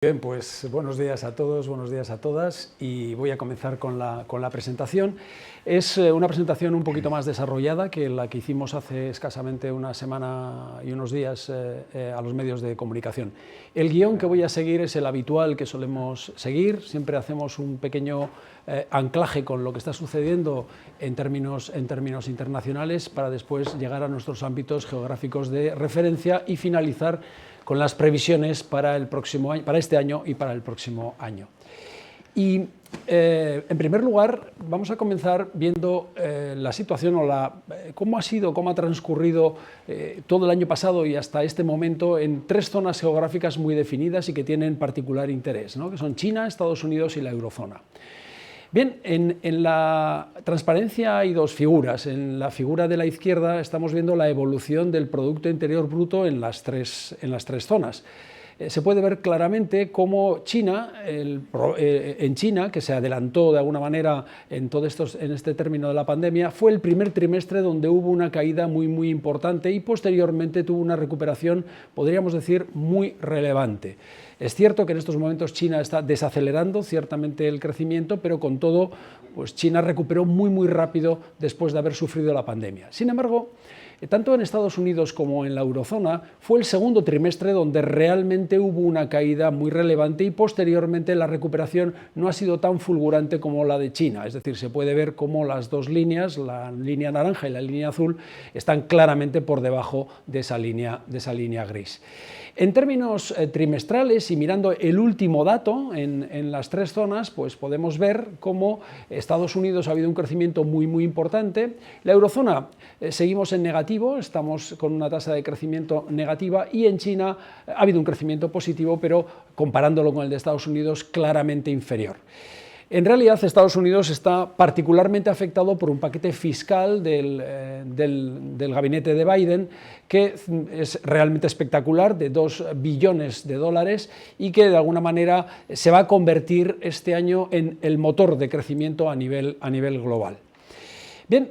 Bien, pues buenos días a todos, buenos días a todas, y voy a comenzar con la presentación. Es una presentación un poquito más desarrollada que la que hicimos hace escasamente una semana y unos días a los medios de comunicación. El guión que voy a seguir es el habitual que solemos seguir. Siempre hacemos un pequeño anclaje con lo que está sucediendo en términos internacionales para después llegar a nuestros ámbitos geográficos de referencia y finalizar con las previsiones para el próximo año, para este año y para el próximo año. Y en primer lugar vamos a comenzar viendo la situación o cómo ha transcurrido todo el año pasado y hasta este momento en tres zonas geográficas muy definidas y que tienen particular interés, ¿no? Que son China, Estados Unidos y la eurozona. Bien, en la transparencia hay dos figuras. En la figura de la izquierda estamos viendo la evolución del Producto Interior Bruto en las tres zonas. Se puede ver claramente cómo China, en China, que se adelantó de alguna manera en este término de la pandemia, fue el primer trimestre donde hubo una caída muy importante y posteriormente tuvo una recuperación, podríamos decir, muy relevante. Es cierto que en estos momentos China está desacelerando ciertamente el crecimiento, pero con todo, pues China recuperó muy rápido después de haber sufrido la pandemia. Sin embargo, tanto en Estados Unidos como en la eurozona fue el segundo trimestre donde realmente hubo una caída muy relevante y posteriormente la recuperación no ha sido tan fulgurante como la de China. Es decir, se puede ver cómo las dos líneas, la línea naranja y la línea azul, están claramente por debajo de esa línea gris. En términos trimestrales y mirando el último dato en las tres zonas, pues podemos ver cómo Estados Unidos ha habido un crecimiento muy importante. La eurozona seguimos en negativo, estamos con una tasa de crecimiento negativa, y en China ha habido un crecimiento positivo, pero comparándolo con el de Estados Unidos, claramente inferior. En realidad, Estados Unidos está particularmente afectado por un paquete fiscal del gabinete de Biden que es realmente espectacular, de 2 billones de dólares, y que de alguna manera se va a convertir este año en el motor de crecimiento a nivel global. Bien,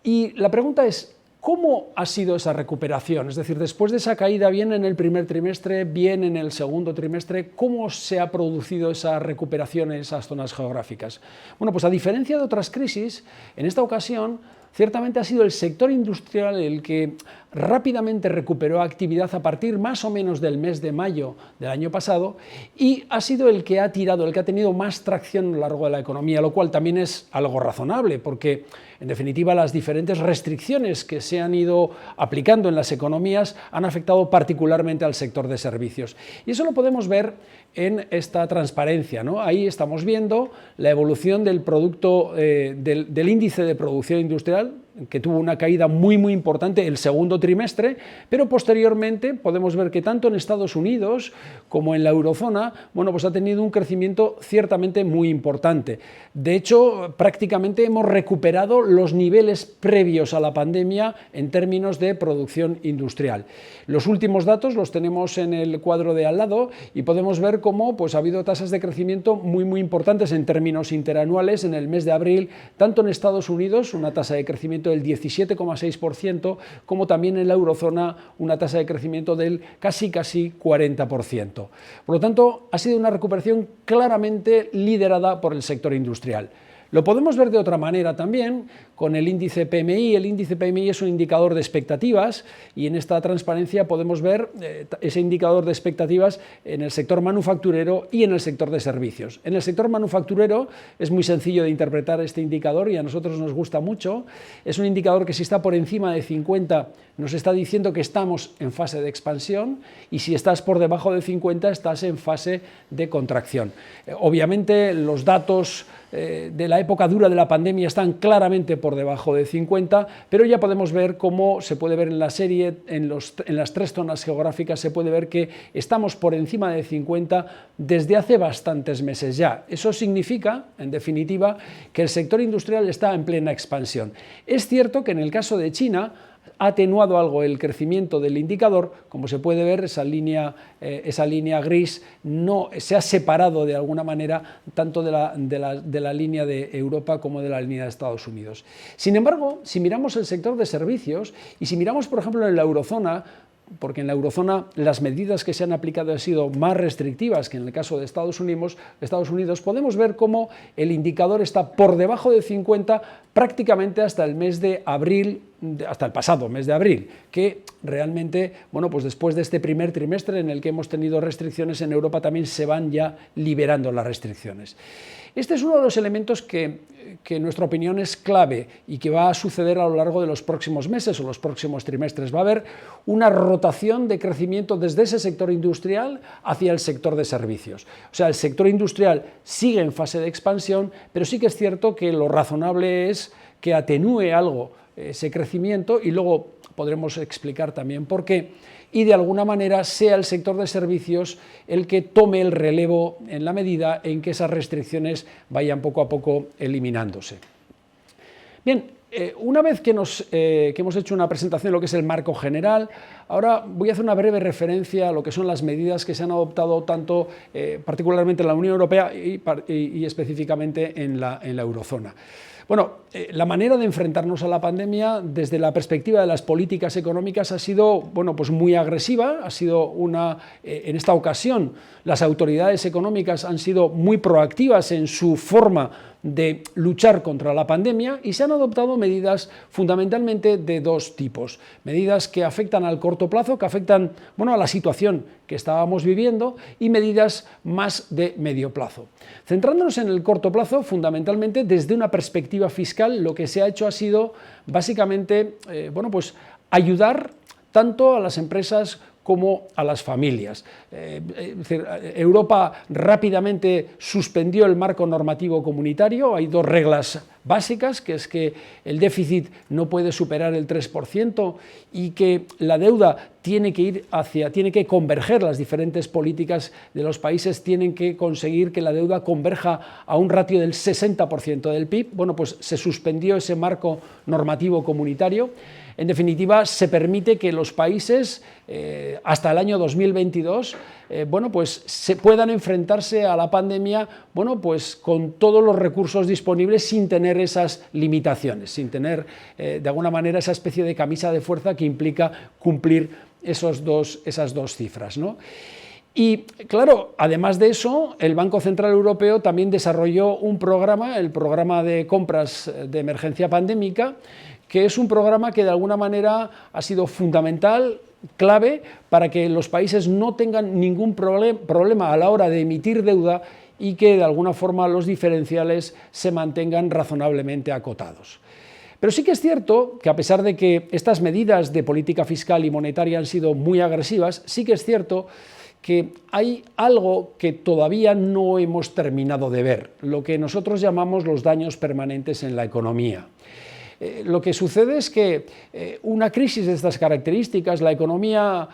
y la pregunta es, ¿cómo ha sido esa recuperación? Es decir, después de esa caída, bien en el primer trimestre, bien en el segundo trimestre, ¿cómo se ha producido esa recuperación en esas zonas geográficas? Bueno, pues a diferencia de otras crisis, en esta ocasión, ciertamente ha sido el sector industrial el que rápidamente recuperó actividad a partir más o menos del mes de mayo del año pasado, y ha sido el que ha tenido más tracción a lo largo de la economía, lo cual también es algo razonable, porque en definitiva las diferentes restricciones que se han ido aplicando en las economías han afectado particularmente al sector de servicios. Y eso lo podemos ver en esta transparencia, ¿no? Ahí estamos viendo la evolución del producto, del índice de producción industrial, que tuvo una caída muy importante el segundo trimestre, pero posteriormente podemos ver que tanto en Estados Unidos como en la eurozona, bueno, pues ha tenido un crecimiento ciertamente muy importante. De hecho, prácticamente hemos recuperado los niveles previos a la pandemia en términos de producción industrial. Los últimos datos los tenemos en el cuadro de al lado y podemos ver cómo pues ha habido tasas de crecimiento muy importantes en términos interanuales en el mes de abril, tanto en Estados Unidos, una tasa de crecimiento del 17,6%, como también en la eurozona una tasa de crecimiento del casi 40%. Por lo tanto, ha sido una recuperación claramente liderada por el sector industrial. Lo podemos ver de otra manera también con el índice PMI. El índice PMI es un indicador de expectativas, y en esta transparencia podemos ver ese indicador de expectativas en el sector manufacturero y en el sector de servicios. En el sector manufacturero es muy sencillo de interpretar este indicador y a nosotros nos gusta mucho. Es un indicador que, si está por encima de 50, nos está diciendo que estamos en fase de expansión, y si estás por debajo de 50 estás en fase de contracción. Obviamente los datos de la época dura de la pandemia están claramente por debajo de 50, pero ya podemos ver cómo se puede ver en la serie, en las tres zonas geográficas, se puede ver que estamos por encima de 50 desde hace bastantes meses ya. Eso significa, en definitiva, que el sector industrial está en plena expansión. Es cierto que en el caso de China ha atenuado algo el crecimiento del indicador. Como se puede ver, esa línea gris no se ha separado de alguna manera tanto de la línea de Europa como de la línea de Estados Unidos. Sin embargo, si miramos el sector de servicios y si miramos, por ejemplo, en la eurozona, porque en la eurozona las medidas que se han aplicado han sido más restrictivas que en el caso de Estados Unidos, podemos ver cómo el indicador está por debajo de 50 prácticamente hasta el mes de abril, hasta el pasado mes de abril, que realmente, bueno, pues después de este primer trimestre en el que hemos tenido restricciones en Europa también se van ya liberando las restricciones. Este es uno de los elementos que en nuestra opinión es clave y que va a suceder a lo largo de los próximos meses o los próximos trimestres. Va a haber una rotación de crecimiento desde ese sector industrial hacia el sector de servicios. O sea, el sector industrial sigue en fase de expansión, pero sí que es cierto que lo razonable es que atenúe algo ese crecimiento y luego podremos explicar también por qué, y de alguna manera sea el sector de servicios el que tome el relevo en la medida en que esas restricciones vayan poco a poco eliminándose. Bien, una vez que hemos hecho una presentación de lo que es el marco general, ahora voy a hacer una breve referencia a lo que son las medidas que se han adoptado tanto particularmente en la Unión Europea y específicamente en la eurozona. Bueno, la manera de enfrentarnos a la pandemia desde la perspectiva de las políticas económicas ha sido, bueno, pues muy agresiva, en esta ocasión las autoridades económicas han sido muy proactivas en su forma de luchar contra la pandemia y se han adoptado medidas fundamentalmente de dos tipos, medidas que afectan al corto plazo, que afectan, bueno, a la situación que estábamos viviendo y medidas más de medio plazo. Centrándonos en el corto plazo, fundamentalmente desde una perspectiva fiscal, lo que se ha hecho ha sido básicamente, bueno, pues ayudar tanto a las empresas como a las familias. Es decir, Europa rápidamente suspendió el marco normativo comunitario. Hay dos reglas básicas, que es que el déficit no puede superar el 3% y que la deuda tiene que converger, las diferentes políticas de los países tienen que conseguir que la deuda converja a un ratio del 60% del PIB. Bueno, pues se suspendió ese marco normativo comunitario. En definitiva, se permite que los países hasta el año 2022 bueno, pues se puedan enfrentarse a la pandemia, bueno, pues con todos los recursos disponibles sin tener esas limitaciones, sin tener de alguna manera esa especie de camisa de fuerza que implica cumplir esas dos cifras, ¿no? Y claro, además de eso, el Banco Central Europeo también desarrolló un programa, el programa de compras de emergencia pandémica, que es un programa que de alguna manera ha sido fundamental, clave, para que los países no tengan ningún problema a la hora de emitir deuda y que de alguna forma los diferenciales se mantengan razonablemente acotados. Pero sí que es cierto que a pesar de que estas medidas de política fiscal y monetaria han sido muy agresivas, sí que es cierto que hay algo que todavía no hemos terminado de ver, lo que nosotros llamamos los daños permanentes en la economía. Lo que sucede es que una crisis de estas características, la economía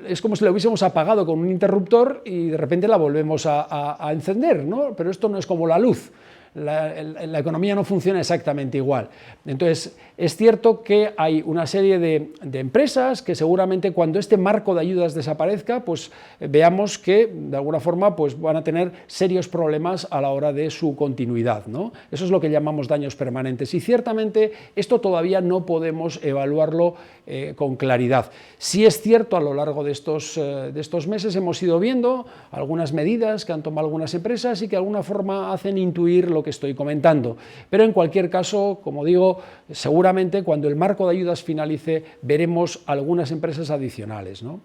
es como si la hubiésemos apagado con un interruptor y de repente la volvemos a encender, ¿no? Pero esto no es como la luz. La economía no funciona exactamente igual. Entonces, es cierto que hay una serie de empresas que seguramente cuando este marco de ayudas desaparezca, pues veamos que de alguna forma pues, van a tener serios problemas a la hora de su continuidad, ¿no? Eso es lo que llamamos daños permanentes y ciertamente esto todavía no podemos evaluarlo con claridad. Sí es cierto, a lo largo de estos meses hemos ido viendo algunas medidas que han tomado algunas empresas y que de alguna forma hacen intuir lo que estoy comentando, pero en cualquier caso, como digo, seguramente cuando el marco de ayudas finalice veremos algunas empresas adicionales, ¿no?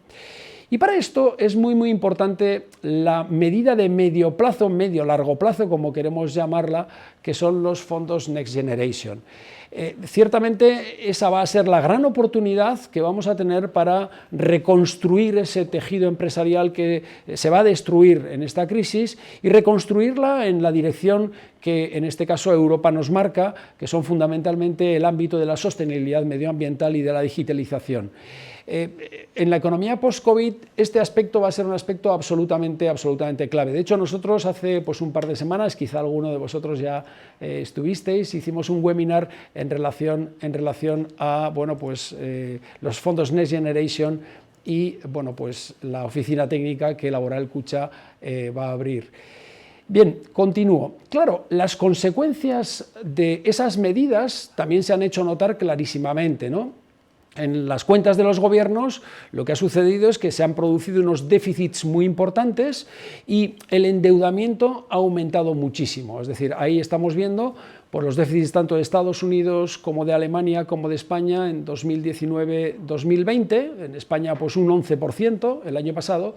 Y para esto es muy importante la medida de medio plazo, medio-largo plazo, como queremos llamarla, que son los fondos Next Generation. Ciertamente esa va a ser la gran oportunidad que vamos a tener para reconstruir ese tejido empresarial que se va a destruir en esta crisis y reconstruirla en la dirección que en este caso Europa nos marca, que son fundamentalmente el ámbito de la sostenibilidad medioambiental y de la digitalización. En la economía post-COVID este aspecto va a ser un aspecto absolutamente clave. De hecho, nosotros hace pues, un par de semanas, quizá alguno de vosotros ya estuvisteis, hicimos un webinar en relación a bueno, pues, los fondos Next Generation y bueno, pues, la oficina técnica que Laboral Kutxa va a abrir. Bien, continúo. Claro, las consecuencias de esas medidas también se han hecho notar clarísimamente, ¿no? en las cuentas de los gobiernos lo que ha sucedido es que se han producido unos déficits muy importantes y el endeudamiento ha aumentado muchísimo. Es decir, ahí estamos viendo por los déficits tanto de Estados Unidos como de Alemania como de España en 2019-2020, en España pues un 11% el año pasado.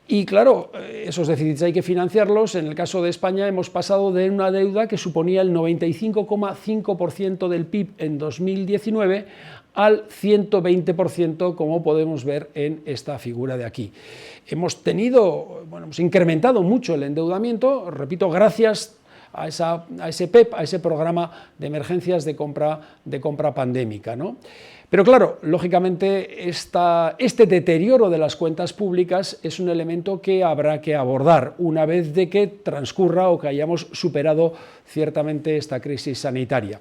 Y claro, esos déficits hay que financiarlos. En el caso de España hemos pasado de una deuda que suponía el 95,5% del PIB en 2019 al 120%, como podemos ver en esta figura de aquí. Hemos incrementado mucho el endeudamiento, repito, gracias a ese PEP, a ese programa de emergencias de compra pandémica, ¿no? Pero claro, lógicamente este deterioro de las cuentas públicas es un elemento que habrá que abordar una vez de que transcurra o que hayamos superado ciertamente esta crisis sanitaria.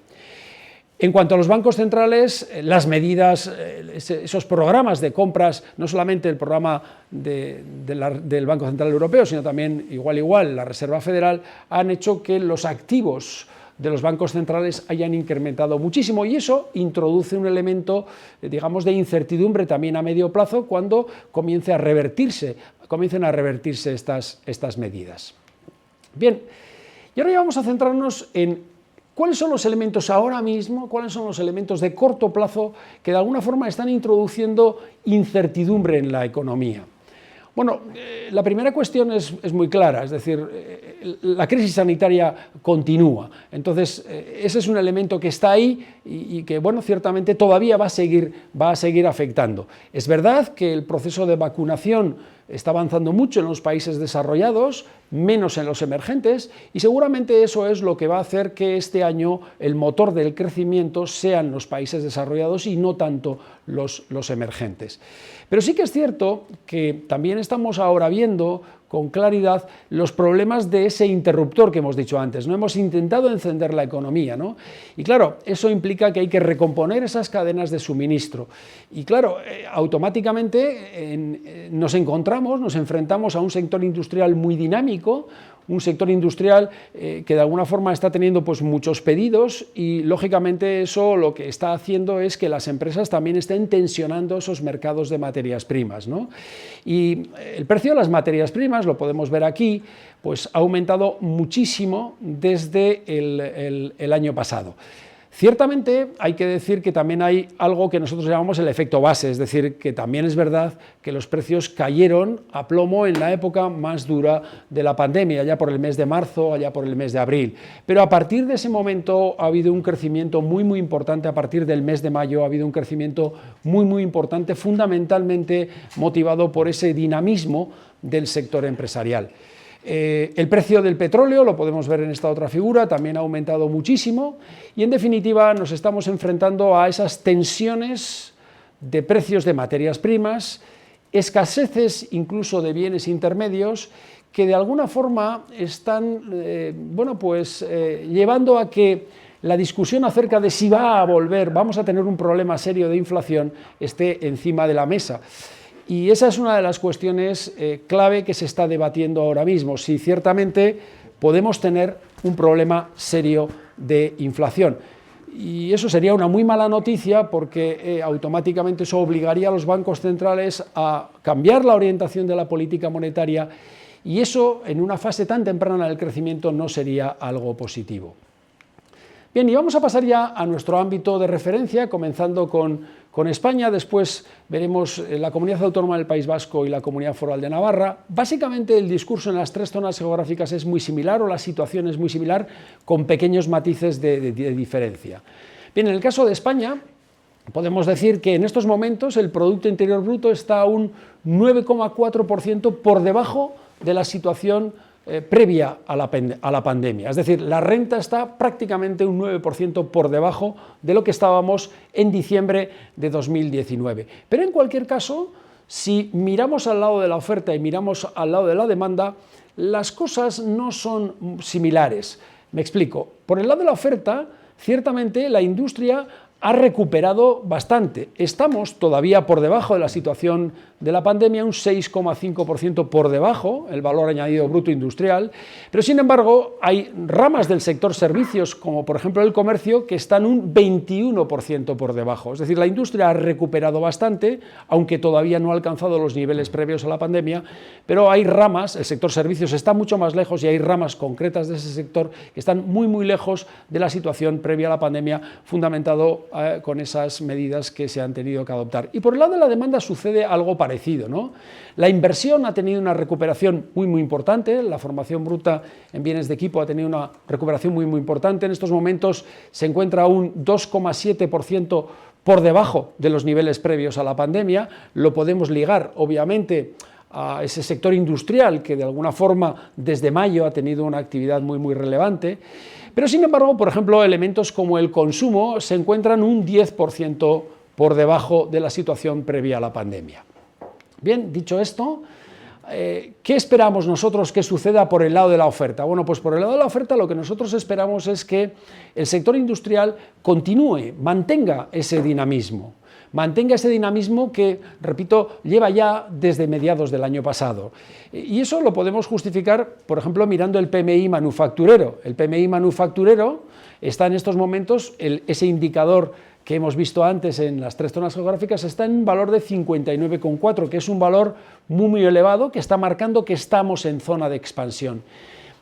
En cuanto a los bancos centrales, las medidas, esos programas de compras, no solamente el programa del Banco Central Europeo, sino también igual la Reserva Federal, han hecho que los activos de los bancos centrales hayan incrementado muchísimo y eso introduce un elemento, digamos, de incertidumbre también a medio plazo cuando comiencen a revertirse estas medidas. Bien, y ahora ya vamos a centrarnos en ¿cuáles son los elementos ahora mismo, cuáles son los elementos de corto plazo que de alguna forma están introduciendo incertidumbre en la economía? Bueno, la primera cuestión es muy clara, es decir, la crisis sanitaria continúa. Entonces, ese es un elemento que está ahí y que, bueno, ciertamente todavía va a seguir afectando. Es verdad que el proceso de vacunación está avanzando mucho en los países desarrollados, menos en los emergentes, y seguramente eso es lo que va a hacer que este año el motor del crecimiento sean los países desarrollados y no tanto los emergentes. Pero sí que es cierto que también estamos ahora viendo con claridad los problemas de ese interruptor que hemos dicho antes, ¿no? Hemos intentado encender la economía, ¿no? Y claro, eso implica que hay que recomponer esas cadenas de suministro. Y claro, automáticamente nos enfrentamos a un sector industrial muy dinámico, un sector industrial que de alguna forma está teniendo pues muchos pedidos y lógicamente eso lo que está haciendo es que las empresas también estén tensionando esos mercados de materias primas, ¿no? Y el precio de las materias primas, lo podemos ver aquí, pues ha aumentado muchísimo desde el año pasado. Ciertamente hay que decir que también hay algo que nosotros llamamos el efecto base, es decir, que también es verdad que los precios cayeron a plomo en la época más dura de la pandemia, allá por el mes de marzo, allá por el mes de abril. Pero a partir de ese momento ha habido un crecimiento muy importante, a partir del mes de mayo ha habido un crecimiento muy importante, fundamentalmente motivado por ese dinamismo del sector empresarial. El precio del petróleo, lo podemos ver en esta otra figura, también ha aumentado muchísimo y en definitiva nos estamos enfrentando a esas tensiones de precios de materias primas, escaseces incluso de bienes intermedios que de alguna forma están llevando a que la discusión acerca de si vamos a tener un problema serio de inflación esté encima de la mesa. Y esa es una de las cuestiones clave que se está debatiendo ahora mismo, si ciertamente podemos tener un problema serio de inflación. Y eso sería una muy mala noticia porque automáticamente eso obligaría a los bancos centrales a cambiar la orientación de la política monetaria y eso en una fase tan temprana del crecimiento no sería algo positivo. Bien, y vamos a pasar ya a nuestro ámbito de referencia, comenzando con España, después veremos la Comunidad Autónoma del País Vasco y la Comunidad Foral de Navarra. Básicamente el discurso en las tres zonas geográficas es muy similar o la situación es muy similar con pequeños matices de diferencia. Bien, en el caso de España podemos decir que en estos momentos el Producto Interior Bruto está un 9,4% por debajo de la situación previa a la pandemia, es decir, la renta está prácticamente un 9% por debajo de lo que estábamos en diciembre de 2019. Pero en cualquier caso, si miramos al lado de la oferta y miramos al lado de la demanda, las cosas no son similares. Me explico. Por el lado de la oferta, ciertamente la industria ha recuperado bastante. Estamos todavía por debajo de la situación de la pandemia, un 6,5% por debajo, el valor añadido bruto industrial, pero sin embargo hay ramas del sector servicios, como por ejemplo el comercio, que están un 21% por debajo. Es decir, la industria ha recuperado bastante, aunque todavía no ha alcanzado los niveles previos a la pandemia, pero hay ramas, el sector servicios está mucho más lejos y hay ramas concretas de ese sector que están muy lejos de la situación previa a la pandemia, fundamentado con esas medidas que se han tenido que adoptar. Y por el lado de la demanda sucede algo parecido, ¿no? La inversión ha tenido una recuperación muy importante, la formación bruta en bienes de equipo ha tenido una recuperación muy importante, en estos momentos se encuentra un 2,7% por debajo de los niveles previos a la pandemia, lo podemos ligar obviamente a ese sector industrial que de alguna forma desde mayo ha tenido una actividad muy relevante, pero sin embargo, por ejemplo, elementos como el consumo se encuentran un 10% por debajo de la situación previa a la pandemia. Bien, dicho esto, ¿qué esperamos nosotros que suceda por el lado de la oferta? Bueno, pues por el lado de la oferta lo que nosotros esperamos es que el sector industrial continúe, mantenga ese dinamismo que, repito, lleva ya desde mediados del año pasado. Y eso lo podemos justificar, por ejemplo, mirando el PMI manufacturero. El PMI manufacturero está en estos momentos, ese indicador que hemos visto antes en las 3 zonas geográficas, está en un valor de 59,4, que es un valor muy elevado, que está marcando que estamos en zona de expansión.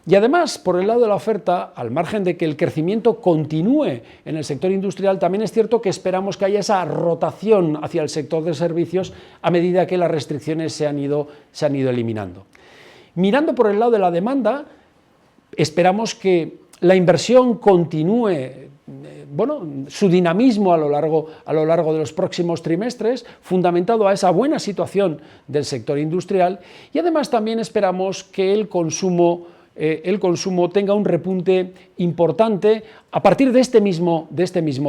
Y además, por el lado de la oferta, al margen de que el crecimiento continúe en el sector industrial, también es cierto que esperamos que haya esa rotación hacia el sector de servicios a medida que las restricciones se han ido eliminando. Mirando por el lado de la demanda, esperamos que la inversión continúe su dinamismo a lo largo de los próximos trimestres, fundamentado a esa buena situación del sector industrial, y además también esperamos que el consumo tenga un repunte importante a partir de este mismo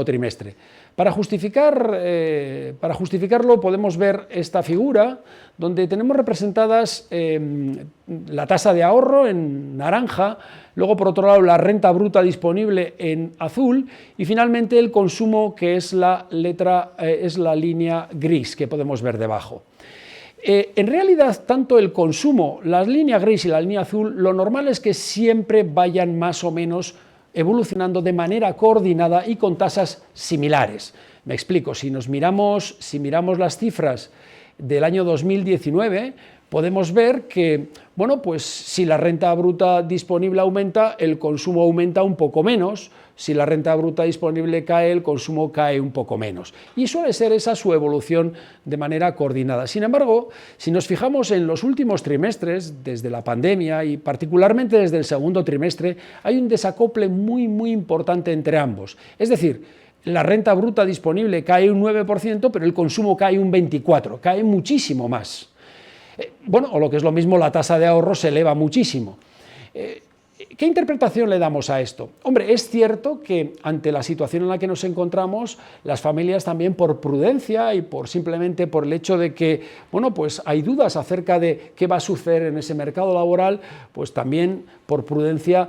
trimestre. Para justificarlo podemos ver esta figura donde tenemos representadas la tasa de ahorro en naranja, luego por otro lado la renta bruta disponible en azul y finalmente el consumo, que es la línea gris que podemos ver debajo. En realidad, tanto el consumo, la línea gris y la línea azul, lo normal es que siempre vayan más o menos evolucionando de manera coordinada y con tasas similares. Me explico, si miramos las cifras del año 2019, podemos ver que, pues si la renta bruta disponible aumenta, el consumo aumenta un poco menos, si la renta bruta disponible cae, el consumo cae un poco menos. Y suele ser esa su evolución de manera coordinada. Sin embargo, si nos fijamos en los últimos trimestres, desde la pandemia y particularmente desde el segundo trimestre, hay un desacople muy importante entre ambos. Es decir, la renta bruta disponible cae un 9%, pero el consumo cae un 24%, cae muchísimo más. O lo que es lo mismo, la tasa de ahorro se eleva muchísimo. ¿Qué interpretación le damos a esto? Hombre, es cierto que ante la situación en la que nos encontramos, las familias también por prudencia y simplemente por el hecho de que, pues hay dudas acerca de qué va a suceder en ese mercado laboral, pues también por prudencia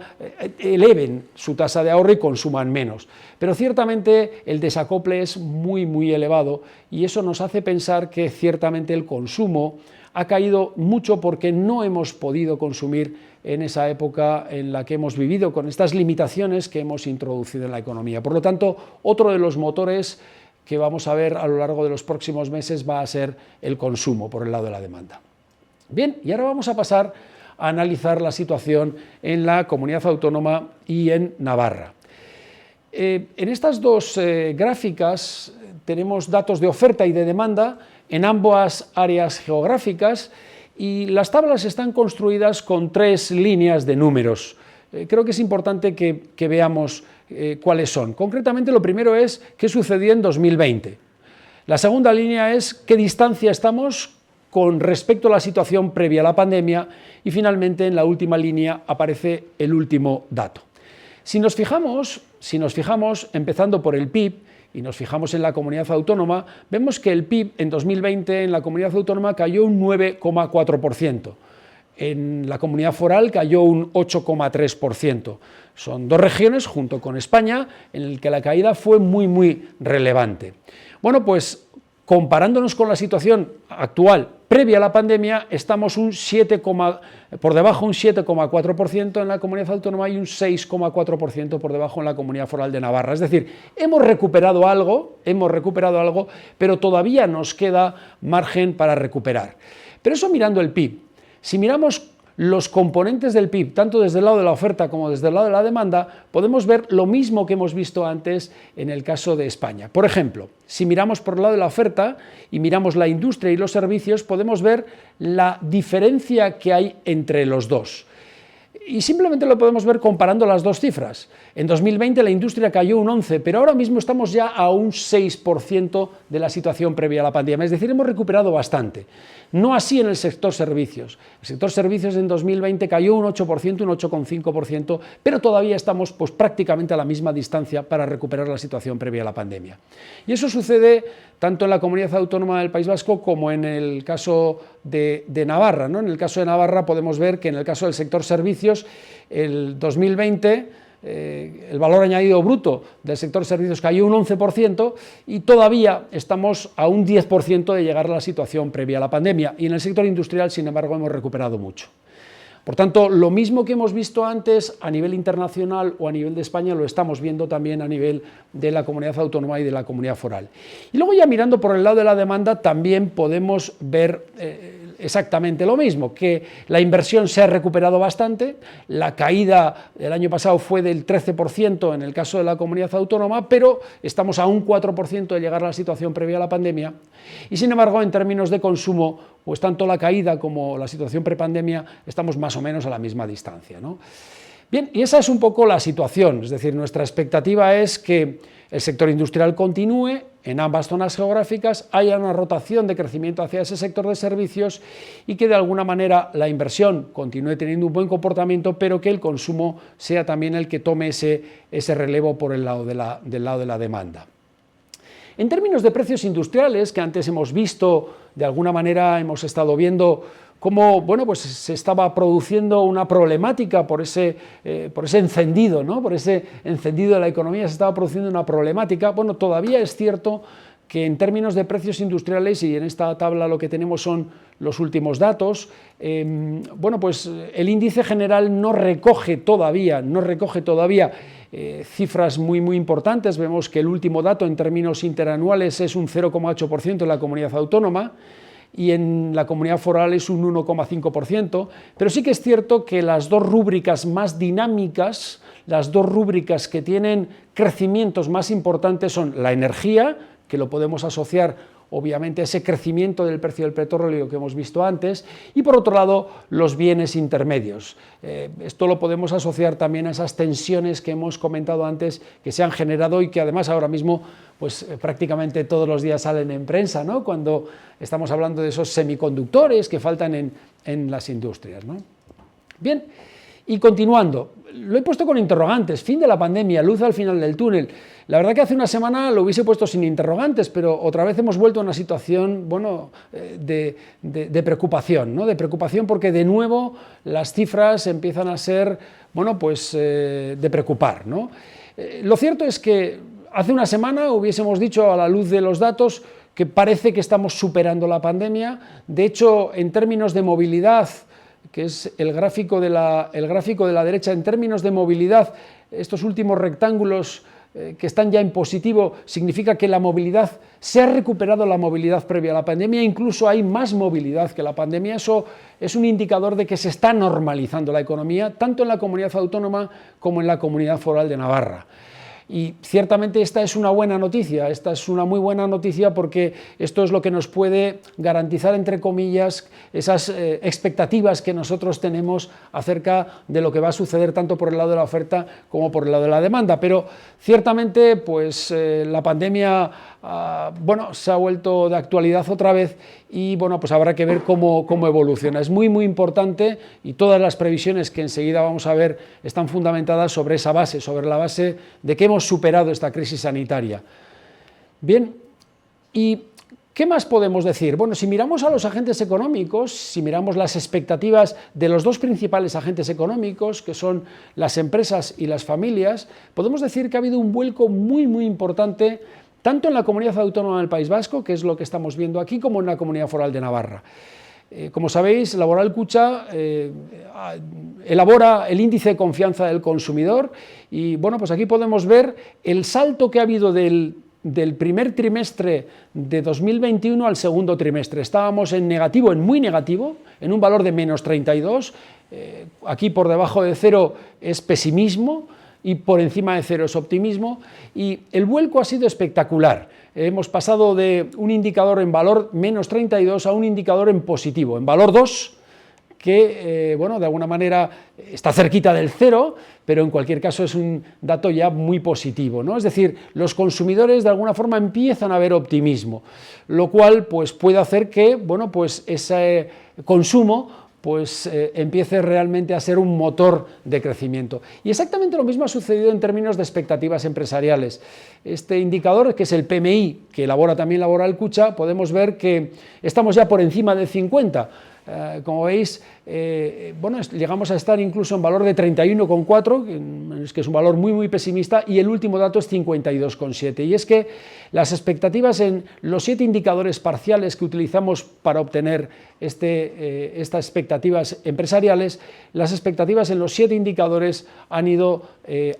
eleven su tasa de ahorro y consuman menos. Pero ciertamente el desacople es muy elevado y eso nos hace pensar que ciertamente el consumo ha caído mucho porque no hemos podido consumir en esa época en la que hemos vivido con estas limitaciones que hemos introducido en la economía. Por lo tanto, otro de los motores que vamos a ver a lo largo de los próximos meses va a ser el consumo por el lado de la demanda. Bien, y ahora vamos a pasar a analizar la situación en la Comunidad Autónoma y en Navarra. En estas dos gráficas tenemos datos de oferta y de demanda en ambas áreas geográficas y las tablas están construidas con 3 líneas de números. Creo que es importante que veamos cuáles son. Concretamente, lo primero es qué sucedió en 2020. La segunda línea es qué distancia estamos con respecto a la situación previa a la pandemia y finalmente en la última línea aparece el último dato. Si nos fijamos, empezando por el PIB, y nos fijamos en la comunidad autónoma, vemos que el PIB en 2020 en la comunidad autónoma cayó un 9,4%. En la Comunidad Foral cayó un 8,3%. Son dos regiones, junto con España, en las que la caída fue muy relevante. Bueno, pues comparándonos con la situación actual previa a la pandemia, estamos por debajo un 7,4% en la Comunidad Autónoma y un 6,4% por debajo en la Comunidad Foral de Navarra. Es decir, hemos recuperado algo, pero todavía nos queda margen para recuperar. Pero eso mirando el PIB. Si miramos los componentes del PIB, tanto desde el lado de la oferta como desde el lado de la demanda, podemos ver lo mismo que hemos visto antes en el caso de España. Por ejemplo, si miramos por el lado de la oferta y miramos la industria y los servicios, podemos ver la diferencia que hay entre los dos. Y simplemente lo podemos ver comparando las dos cifras. En 2020 la industria cayó un 11%, pero ahora mismo estamos ya a un 6% de la situación previa a la pandemia, es decir, hemos recuperado bastante. No así en el sector servicios. El sector servicios en 2020 cayó un 8%, un 8,5%, pero todavía estamos pues, prácticamente a la misma distancia para recuperar la situación previa a la pandemia. Y eso sucede tanto en la Comunidad Autónoma del País Vasco como en el caso de Navarra, ¿no? En el caso de Navarra podemos ver que en el caso del sector servicios, el 2020... el valor añadido bruto del sector servicios cayó un 11% y todavía estamos a un 10% de llegar a la situación previa a la pandemia, y en el sector industrial, sin embargo, hemos recuperado mucho. Por tanto, lo mismo que hemos visto antes a nivel internacional o a nivel de España, lo estamos viendo también a nivel de la Comunidad Autónoma y de la Comunidad Foral. Y luego ya mirando por el lado de la demanda, también podemos ver exactamente lo mismo, que la inversión se ha recuperado bastante, la caída del año pasado fue del 13% en el caso de la Comunidad Autónoma, pero estamos a un 4% de llegar a la situación previa a la pandemia, y sin embargo en términos de consumo, pues tanto la caída como la situación prepandemia estamos más o menos a la misma distancia, ¿no? Bien, y esa es un poco la situación, es decir, nuestra expectativa es que el sector industrial continúe en ambas zonas geográficas, haya una rotación de crecimiento hacia ese sector de servicios y que de alguna manera la inversión continúe teniendo un buen comportamiento, pero que el consumo sea también el que tome ese relevo por el lado del lado de la demanda. En términos de precios industriales, que antes hemos visto, de alguna manera hemos estado viendo cómo pues se estaba produciendo una problemática por ese encendido, ¿no? Por ese encendido de la economía se estaba produciendo una problemática. Bueno, todavía es cierto que en términos de precios industriales, y en esta tabla lo que tenemos son los últimos datos, pues el índice general no recoge todavía cifras muy importantes. Vemos que el último dato en términos interanuales es un 0,8% en la Comunidad Autónoma, y en la Comunidad Foral es un 1,5%, pero sí que es cierto que las dos rúbricas más dinámicas, las dos rúbricas que tienen crecimientos más importantes son la energía, que lo podemos asociar obviamente a ese crecimiento del precio del petróleo que hemos visto antes, y por otro lado los bienes intermedios. Esto lo podemos asociar también a esas tensiones que hemos comentado antes, que se han generado y que además ahora mismo pues prácticamente todos los días salen en prensa, ¿no? Cuando estamos hablando de esos semiconductores que faltan en las industrias, ¿no? Bien, y continuando, lo he puesto con interrogantes: fin de la pandemia, luz al final del túnel. La verdad que hace una semana lo hubiese puesto sin interrogantes, pero otra vez hemos vuelto a una situación de preocupación, ¿no? De preocupación porque de nuevo las cifras empiezan a ser de preocupar, ¿no? Lo cierto es que hace una semana hubiésemos dicho, a la luz de los datos, que parece que estamos superando la pandemia. De hecho, en términos de movilidad, que es el gráfico de la derecha, en términos de movilidad, estos últimos rectángulos que están ya en positivo, significa que la movilidad, se ha recuperado la movilidad previa a la pandemia, incluso hay más movilidad que la pandemia. Eso es un indicador de que se está normalizando la economía, tanto en la Comunidad Autónoma como en la Comunidad Foral de Navarra. Y ciertamente esta es una buena noticia, esta es una muy buena noticia, porque esto es lo que nos puede garantizar, entre comillas, esas expectativas que nosotros tenemos acerca de lo que va a suceder tanto por el lado de la oferta como por el lado de la demanda. Pero ciertamente pues la pandemia se ha vuelto de actualidad otra vez, y pues habrá que ver cómo evoluciona. Es muy importante, y todas las previsiones que enseguida vamos a ver están fundamentadas sobre esa base, sobre la base de que hemos superado esta crisis sanitaria. Bien, y ¿Qué más podemos decir? Bueno, si miramos a los agentes económicos, si miramos las expectativas de los dos principales agentes económicos, que son las empresas y las familias, podemos decir que ha habido un vuelco muy, muy importante, tanto en la Comunidad Autónoma del País Vasco, que es lo que estamos viendo aquí, como en la Comunidad Foral de Navarra. Como sabéis, Laboral Kutxa elabora el índice de confianza del consumidor y, bueno, pues aquí podemos ver el salto que ha habido del primer trimestre de 2021 al segundo trimestre. Estábamos en negativo, en muy negativo, en un valor de menos 32, aquí por debajo de cero es pesimismo y por encima de cero es optimismo, y el vuelco ha sido espectacular. Hemos pasado de un indicador en valor menos 32 a un indicador en positivo, en valor 2, que, bueno, de alguna manera está cerquita del cero, pero en cualquier caso es un dato ya muy positivo, ¿no? Es decir, los consumidores de alguna forma empiezan a ver optimismo, lo cual pues, puede hacer que, bueno, pues ese consumo pues empiece realmente a ser un motor de crecimiento. Y exactamente lo mismo ha sucedido en términos de expectativas empresariales. Este indicador, que es el PMI, que elabora también Laboral Kutxa, podemos ver que estamos ya por encima de 50. Como veis, bueno, llegamos a estar incluso en valor de 31,4, que es un valor muy, muy pesimista, y el último dato es 52,7. Y es que las expectativas en los 7 indicadores parciales que utilizamos para obtener estas expectativas empresariales, las expectativas en los 7 indicadores han ido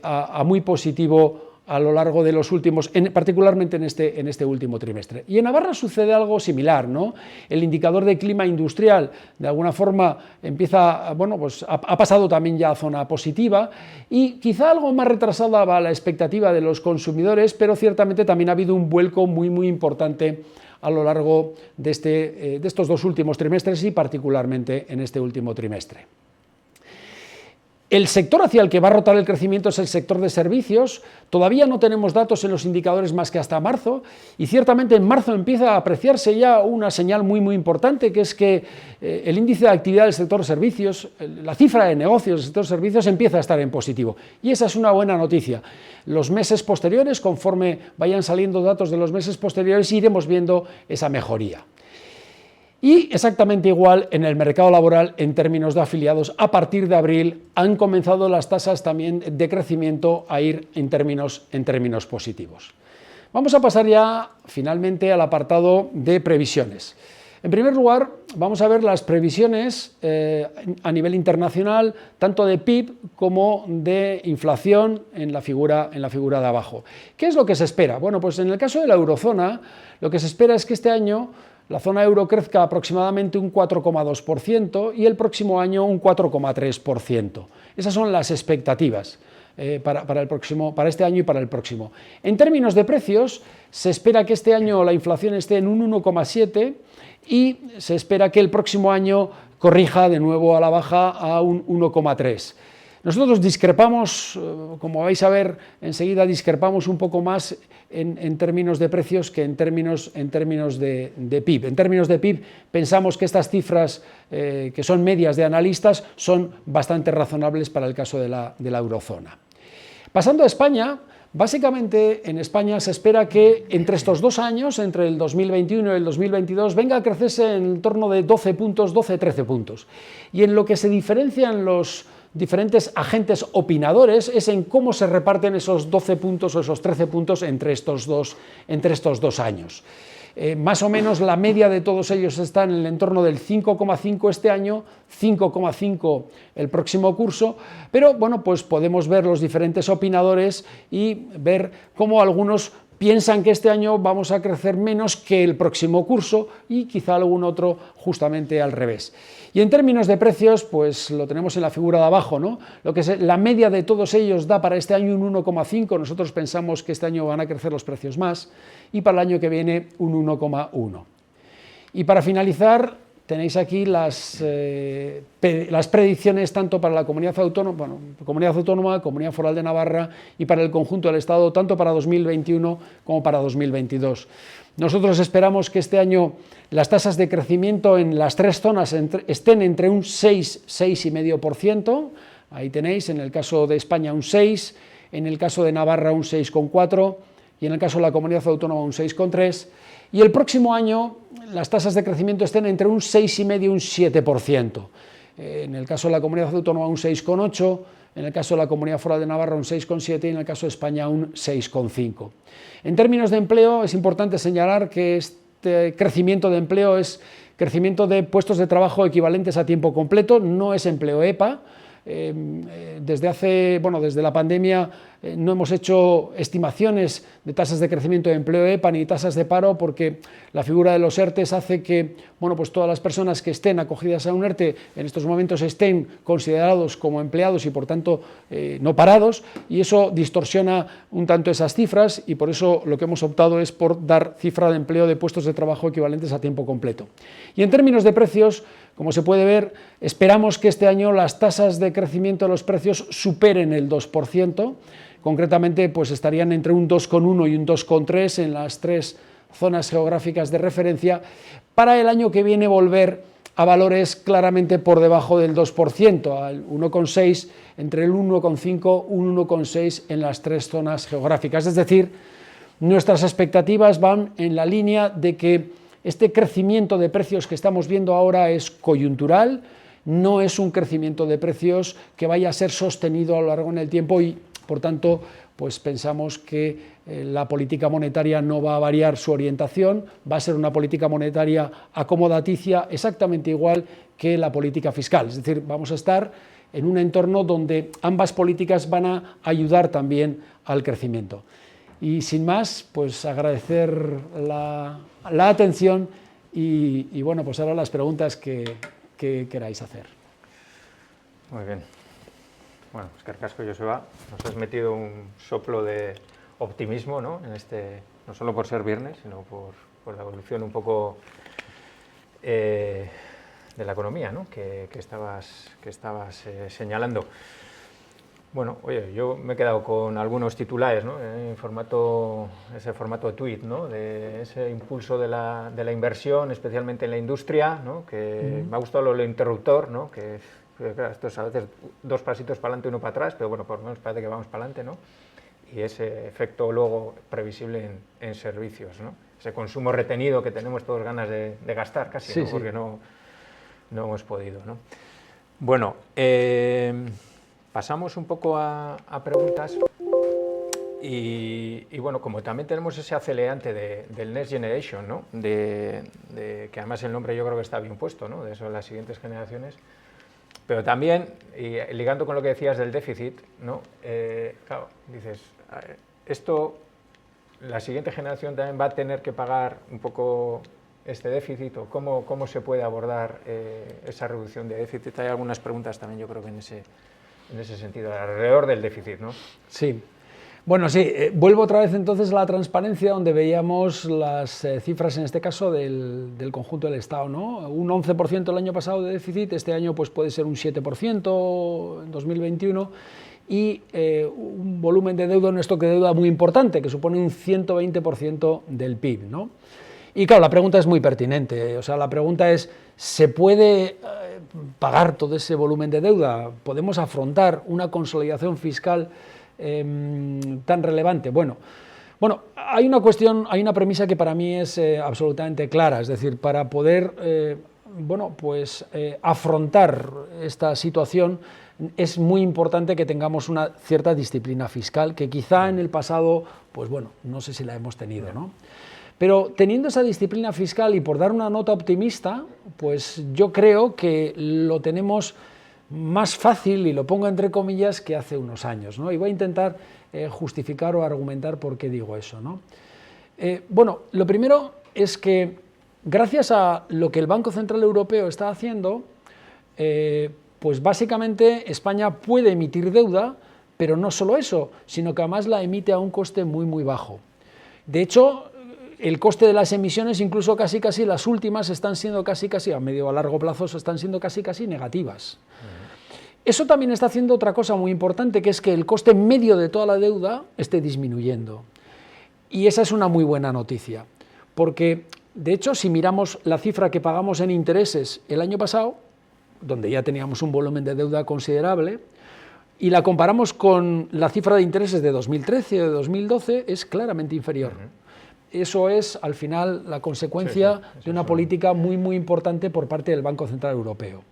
a muy positivo a lo largo de los últimos, particularmente en este último trimestre. Y en Navarra sucede algo similar, ¿no? El indicador de clima industrial, de alguna forma, empieza, bueno, pues ha pasado también ya a zona positiva y quizá algo más retrasada va la expectativa de los consumidores, pero ciertamente también ha habido un vuelco muy, muy importante a lo largo de estos dos últimos trimestres y particularmente en este último trimestre. El sector hacia el que va a rotar el crecimiento es el sector de servicios. Todavía no tenemos datos en los indicadores más que hasta marzo, y ciertamente en marzo empieza a apreciarse ya una señal muy, muy importante, que es que el índice de actividad del sector servicios, la cifra de negocios del sector servicios empieza a estar en positivo. Y esa es una buena noticia. Los meses posteriores, conforme vayan saliendo datos de los meses posteriores, iremos viendo esa mejoría. Y exactamente igual en el mercado laboral en términos de afiliados, a partir de abril han comenzado las tasas también de crecimiento a ir en términos positivos. Vamos a pasar ya finalmente al apartado de previsiones. En primer lugar, vamos a ver las previsiones a nivel internacional, tanto de PIB como de inflación en la figura de abajo. ¿Qué es lo que se espera? Bueno, pues en el caso de la eurozona, lo que se espera es que este año la zona euro crezca aproximadamente un 4,2% y el próximo año un 4,3%. Esas son las expectativas para este año y para el próximo. En términos de precios, se espera que este año la inflación esté en un 1,7% y se espera que el próximo año corrija de nuevo a la baja a un 1,3%. Nosotros discrepamos, como vais a ver enseguida, discrepamos un poco más en términos de precios que en términos de PIB. En términos de PIB pensamos que estas cifras, que son medias de analistas, son bastante razonables para el caso de la eurozona. Pasando a España, básicamente en España se espera que entre estos 2 años, entre el 2021 y el 2022, venga a crecerse en torno de 12 puntos, 12-13 puntos. Y en lo que se diferencian los diferentes agentes opinadores es en cómo se reparten esos 12 puntos o esos 13 puntos entre estos dos años. Más o menos la media de todos ellos está en el entorno del 5,5 este año, 5,5 el próximo curso, pero bueno, pues podemos ver los diferentes opinadores y ver cómo algunos piensan que este año vamos a crecer menos que el próximo curso y quizá algún otro justamente al revés. Y en términos de precios, pues lo tenemos en la figura de abajo, ¿no? Lo que es la media de todos ellos da para este año un 1,5, nosotros pensamos que este año van a crecer los precios más, y para el año que viene un 1,1. Y para finalizar, tenéis aquí las predicciones tanto para la Comunidad Autónoma, Comunidad Foral de Navarra y para el conjunto del Estado, tanto para 2021 como para 2022. Nosotros esperamos que este año las tasas de crecimiento en las 3 zonas estén entre un 6-6,5%, ahí tenéis, en el caso de España un 6%, en el caso de Navarra un 6,4% y en el caso de la Comunidad Autónoma un 6,3%. y el próximo año las tasas de crecimiento estén entre un 6,5 y un 7%. En el caso de la Comunidad Autónoma un 6,8%, en el caso de la Comunidad Foral de Navarra un 6,7% y en el caso de España un 6,5%. En términos de empleo es importante señalar que este crecimiento de empleo es crecimiento de puestos de trabajo equivalentes a tiempo completo, no es empleo EPA. Desde la pandemia no hemos hecho estimaciones de tasas de crecimiento de empleo EPA ni tasas de paro, porque la figura de los ERTEs hace que pues todas las personas que estén acogidas a un ERTE en estos momentos estén considerados como empleados y por tanto no parados, y eso distorsiona un tanto esas cifras, y por eso lo que hemos optado es por dar cifra de empleo de puestos de trabajo equivalentes a tiempo completo. Y en términos de precios, como se puede ver, esperamos que este año las tasas de crecimiento de los precios superen el 2%, concretamente pues estarían entre un 2,1 y un 2,3 en las 3 zonas geográficas de referencia, para el año que viene volver a valores claramente por debajo del 2%, al 1,6, entre el 1,5 y un 1,6 en las 3 zonas geográficas. Es decir, nuestras expectativas van en la línea de que este crecimiento de precios que estamos viendo ahora es coyuntural, no es un crecimiento de precios que vaya a ser sostenido a lo largo en el tiempo, y por tanto pues pensamos que la política monetaria no va a variar su orientación, va a ser una política monetaria acomodaticia exactamente igual que la política fiscal, es decir, vamos a estar en un entorno donde ambas políticas van a ayudar también al crecimiento. Y sin más, pues agradecer la atención y bueno, pues ahora las preguntas que queráis hacer. Muy bien. Bueno, eskerrik asko, Joseba. Nos has metido un soplo de optimismo, ¿no? No solo por ser viernes, sino por la evolución un poco de la economía, ¿no? que estabas señalando. Bueno, oye, yo me he quedado con algunos titulares, ¿no? En ese formato de tweet, ¿no? De ese impulso de la inversión, especialmente en la industria, ¿no? Que me ha gustado lo interruptor, ¿no? Que claro, esto es a veces 2 pasitos para adelante y 1 para atrás, pero bueno, por lo menos parece que vamos para adelante, ¿no? Y ese efecto luego previsible en servicios, ¿no? Ese consumo retenido que tenemos todos ganas de gastar casi, sí, ¿no? sí. Porque no hemos podido, ¿no? Bueno, pasamos un poco a preguntas y bueno, como también tenemos ese acelerante del Next Generation, ¿no? Que además el nombre yo creo que está bien puesto, ¿no? De eso, las siguientes generaciones, pero también, y ligando con lo que decías del déficit, ¿no? Claro, dices, esto, la siguiente generación también va a tener que pagar un poco este déficit, o cómo se puede abordar esa reducción de déficit. Hay algunas preguntas también, yo creo que en ese sentido, alrededor del déficit, ¿no? Sí. Bueno, sí, vuelvo otra vez entonces a la transparencia, donde veíamos las cifras, en este caso, del conjunto del Estado, ¿no? Un 11% el año pasado de déficit, este año pues puede ser un 7% en 2021, y un volumen de deuda, un stock de deuda muy importante, que supone un 120% del PIB, ¿no? Y claro, la pregunta es muy pertinente, o sea, la pregunta es, ¿se puede pagar todo ese volumen de deuda? ¿Podemos afrontar una consolidación fiscal tan relevante? Bueno, hay una cuestión, hay una premisa que para mí es absolutamente clara, es decir, para poder afrontar esta situación es muy importante que tengamos una cierta disciplina fiscal, que quizá en el pasado, pues bueno, no sé si la hemos tenido, ¿no? Pero teniendo esa disciplina fiscal, y por dar una nota optimista, pues yo creo que lo tenemos más fácil, y lo pongo entre comillas, que hace unos años, ¿no? Y voy a intentar justificar o argumentar por qué digo eso, ¿no? Bueno, lo primero es que gracias a lo que el Banco Central Europeo está haciendo, pues básicamente España puede emitir deuda, pero no solo eso, sino que además la emite a un coste muy, muy bajo. De hecho, el coste de las emisiones, incluso casi las últimas, están siendo casi a medio o a largo plazo, están siendo casi negativas. Eso también está haciendo otra cosa muy importante, que es que el coste medio de toda la deuda esté disminuyendo. Y esa es una muy buena noticia, porque de hecho, si miramos la cifra que pagamos en intereses el año pasado, donde ya teníamos un volumen de deuda considerable, y la comparamos con la cifra de intereses de 2013 o de 2012, es claramente inferior. eso es al final la consecuencia de una política muy, muy importante por parte del Banco Central Europeo.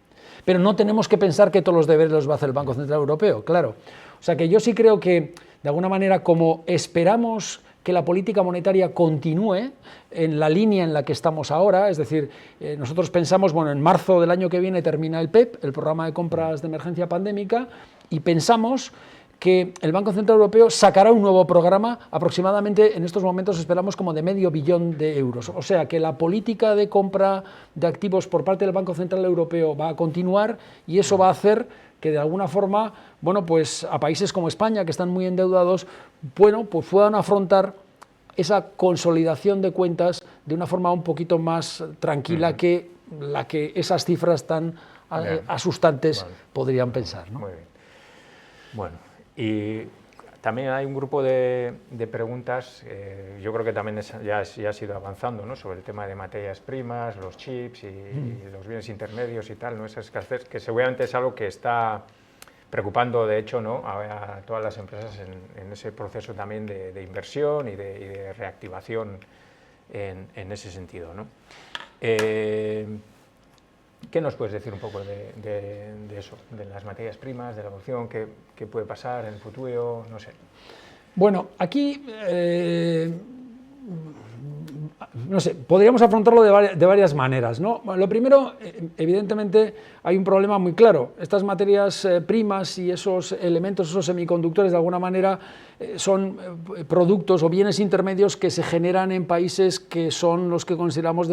Pero no tenemos que pensar que todos los deberes los va a hacer el Banco Central Europeo, claro. O sea que yo sí creo que, de alguna manera, como esperamos que la política monetaria continúe en la línea en la que estamos ahora, es decir, nosotros pensamos, bueno, en marzo del año que viene termina el PEP, el Programa de Compras de Emergencia Pandémica, y pensamos que el Banco Central Europeo sacará un nuevo programa, aproximadamente en estos momentos esperamos como de $500 millón de euros. O sea que la política de compra de activos por parte del Banco Central Europeo va a continuar y eso va a hacer que de alguna forma, bueno, pues a países como España, que están muy endeudados, bueno, pues puedan afrontar esa consolidación de cuentas de una forma un poquito más tranquila que la que esas cifras tan asustantes podrían pensar, ¿no? Muy bien. Bueno, y también hay un grupo de preguntas, yo creo que también ya ha ido avanzando, ¿no?, sobre el tema de materias primas, los chips y los bienes intermedios y tal, ¿no?, esa escasez, que seguramente es algo que está preocupando, de hecho, ¿no?, a todas las empresas en ese proceso también de inversión y de reactivación en ese sentido, ¿no? ¿Qué nos puedes decir un poco de eso, de las materias primas, de la evolución, qué puede pasar en el futuro, no sé? Bueno, aquí, no sé, podríamos afrontarlo de varias maneras, ¿no? Lo primero, evidentemente, hay un problema muy claro. Estas materias primas y esos elementos, esos semiconductores, de alguna manera, son productos o bienes intermedios que se generan en países que son los que consideramos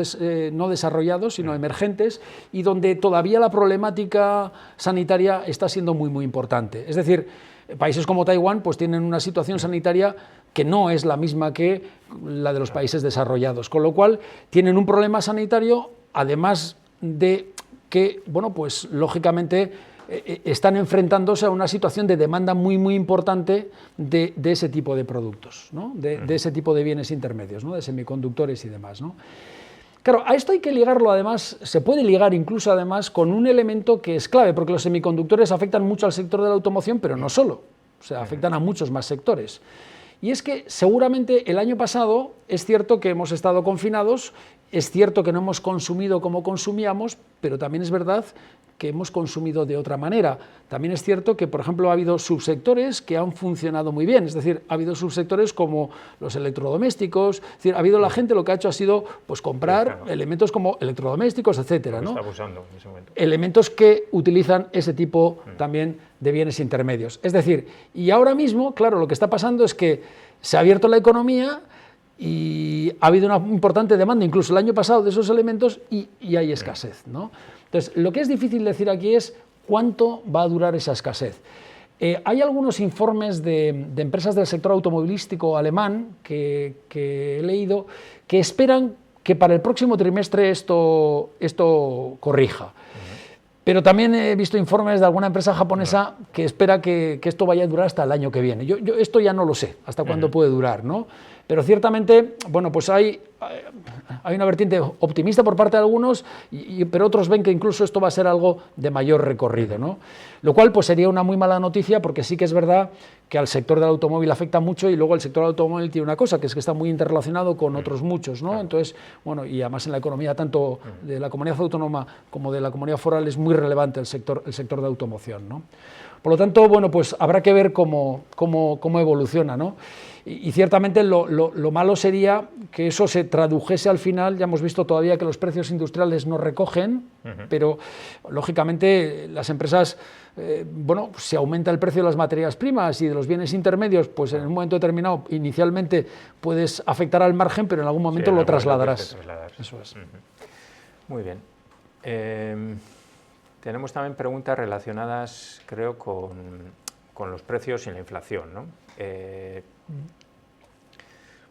no desarrollados, sino emergentes, y donde todavía la problemática sanitaria está siendo muy, muy importante. Es decir, países como Taiwán pues tienen una situación sanitaria que no es la misma que la de los países desarrollados, con lo cual tienen un problema sanitario, además de que, bueno, pues lógicamente están enfrentándose a una situación de demanda muy, muy importante de ese tipo de productos, ¿no?, de ese tipo de bienes intermedios, ¿no?, de semiconductores y demás, ¿no? Claro, a esto hay que ligarlo, además, se puede ligar incluso además con un elemento que es clave, porque los semiconductores afectan mucho al sector de la automoción, pero no solo, o sea, afectan a muchos más sectores. Y es que seguramente el año pasado es cierto que hemos estado confinados, es cierto que no hemos consumido como consumíamos, pero también es verdad que hemos consumido de otra manera. También es cierto que, por ejemplo, ha habido subsectores que han funcionado muy bien, es decir, ha habido subsectores como los electrodomésticos, es decir, ha habido la gente, lo que ha hecho ha sido pues comprar elementos como electrodomésticos, etcétera, ¿no? Está abusando en ese momento. Elementos que utilizan ese tipo también de bienes intermedios. Es decir, y ahora mismo, claro, lo que está pasando es que se ha abierto la economía y ha habido una importante demanda, incluso el año pasado, de esos elementos y hay escasez, ¿no? Entonces, lo que es difícil decir aquí es cuánto va a durar esa escasez. Hay algunos informes de empresas del sector automovilístico alemán que he leído que esperan que para el próximo trimestre esto corrija. Pero también he visto informes de alguna empresa japonesa que espera que esto vaya a durar hasta el año que viene. Yo esto ya no lo sé, hasta cuándo puede durar, ¿no? Pero ciertamente, bueno, pues hay una vertiente optimista por parte de algunos, pero otros ven que incluso esto va a ser algo de mayor recorrido, ¿no? Lo cual pues sería una muy mala noticia, porque sí que es verdad que al sector del automóvil afecta mucho, y luego el sector del automóvil tiene una cosa, que es que está muy interrelacionado con otros muchos, ¿no? Entonces, bueno, y además en la economía tanto de la comunidad autónoma como de la comunidad foral es muy relevante el sector de automoción, ¿no? Por lo tanto, bueno, pues habrá que ver cómo evoluciona, ¿no? Y ciertamente lo malo sería que eso se tradujese al final. Ya hemos visto todavía que los precios industriales no recogen, pero lógicamente las empresas, bueno, si aumenta el precio de las materias primas y de los bienes intermedios, pues en un momento determinado inicialmente puedes afectar al margen, pero en algún momento lo trasladarás. Eso es. Muy bien. Tenemos también preguntas relacionadas, creo, con los precios y la inflación, ¿no?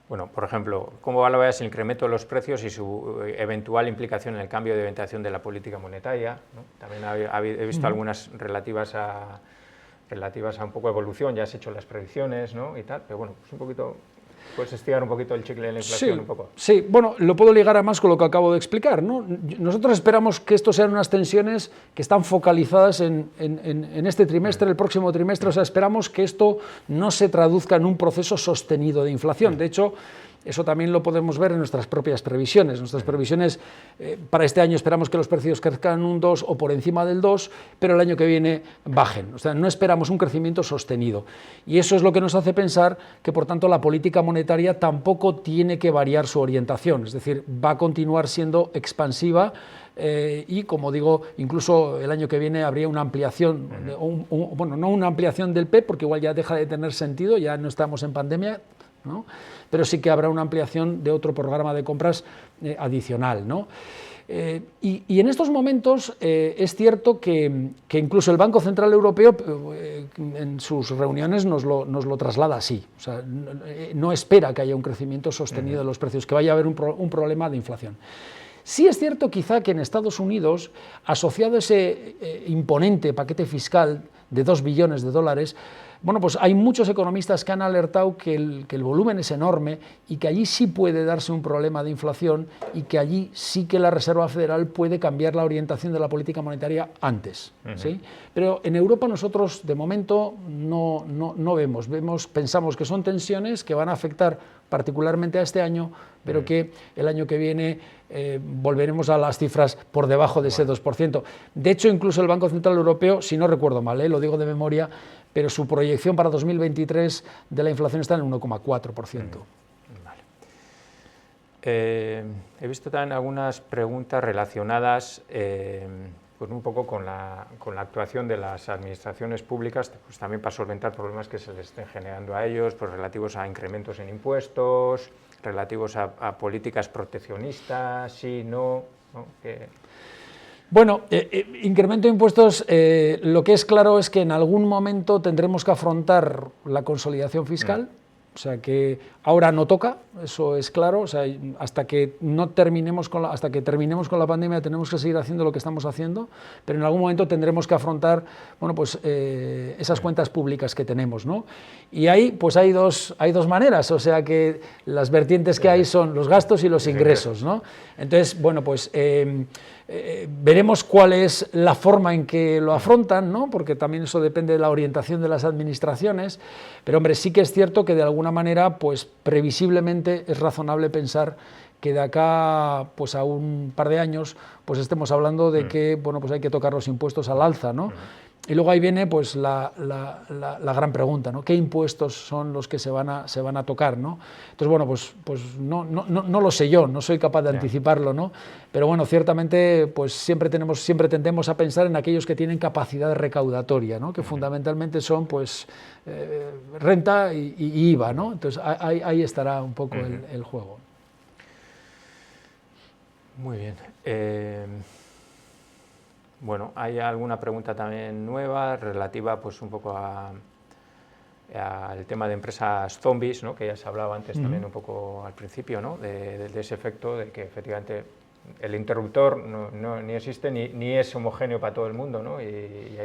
Bueno, por ejemplo, ¿cómo valoras el incremento de los precios y su eventual implicación en el cambio de orientación de la política monetaria, ¿no? También he visto algunas relativas a un poco de evolución, ya has hecho las predicciones, ¿no?, y tal, pero bueno, pues un poquito... ¿Puedes estirar un poquito el chicle de la inflación un poco? Sí, bueno, lo puedo ligar además con lo que acabo de explicar, ¿no? Nosotros esperamos que esto sean unas tensiones que están focalizadas en este trimestre, el próximo trimestre, o sea, esperamos que esto no se traduzca en un proceso sostenido de inflación. De hecho, eso también lo podemos ver en nuestras propias previsiones. Nuestras previsiones para este año esperamos que los precios crezcan un 2 o por encima del 2, pero el año que viene bajen. O sea, no esperamos un crecimiento sostenido. Y eso es lo que nos hace pensar que, por tanto, la política monetaria tampoco tiene que variar su orientación, es decir, va a continuar siendo expansiva. Y, como digo, incluso el año que viene habría una ampliación, bueno, no una ampliación del PEP, porque igual ya deja de tener sentido, ya no estamos en pandemia, ¿no? Pero sí que habrá una ampliación de otro programa de compras adicional, ¿no? Y en estos momentos es cierto que incluso el Banco Central Europeo en sus reuniones nos lo traslada así, o sea, no espera que haya un crecimiento sostenido de los precios, que vaya a haber un problema de inflación. Sí es cierto quizá que en Estados Unidos, asociado a ese imponente paquete fiscal de 2 billones de dólares, bueno, pues hay muchos economistas que han alertado que el volumen es enorme y que allí sí puede darse un problema de inflación y que allí sí que la Reserva Federal puede cambiar la orientación de la política monetaria antes, ¿sí? Pero en Europa nosotros de momento no vemos, pensamos que son tensiones que van a afectar particularmente a este año, pero que el año que viene volveremos a las cifras por debajo de ese 2%. De hecho, incluso el Banco Central Europeo, si no recuerdo mal, lo digo de memoria, pero su proyección para 2023 de la inflación está en el 1,4%. Vale. He visto también algunas preguntas relacionadas pues un poco con la actuación de las administraciones públicas, pues también para solventar problemas que se les estén generando a ellos, pues relativos a incrementos en impuestos, relativos a políticas proteccionistas, sí, no, ¿no? Bueno, incremento de impuestos, lo que es claro es que en algún momento tendremos que afrontar la consolidación fiscal, o sea que ahora no toca, eso es claro, o sea, hasta que terminemos con la pandemia tenemos que seguir haciendo lo que estamos haciendo, pero en algún momento tendremos que afrontar, bueno, pues esas cuentas públicas que tenemos, ¿no? Y ahí pues hay dos maneras, o sea que las vertientes que hay son los gastos y los ingresos, ¿no? Entonces, bueno, pues veremos cuál es la forma en que lo afrontan, ¿no? Porque también eso depende de la orientación de las administraciones, pero hombre, sí que es cierto que de alguna manera, pues previsiblemente es razonable pensar que de acá pues a un par de años pues estemos hablando de que, bueno, pues hay que tocar los impuestos al alza, ¿no? Y luego ahí viene pues la gran pregunta, ¿no? ¿Qué impuestos son los que se van a tocar, ¿no? Entonces, bueno, pues no lo sé yo, no soy capaz de anticiparlo, ¿no? Pero bueno, ciertamente pues siempre tendemos a pensar en aquellos que tienen capacidad recaudatoria, ¿no? Que fundamentalmente son pues renta y IVA, ¿no? Entonces ahí estará un poco el juego. Muy bien. Bueno, hay alguna pregunta también nueva relativa pues un poco al tema de empresas zombies, ¿no? Que ya se hablaba antes también un poco al principio, ¿no? De ese efecto de que efectivamente el interruptor ni existe ni es homogéneo para todo el mundo, ¿no? Y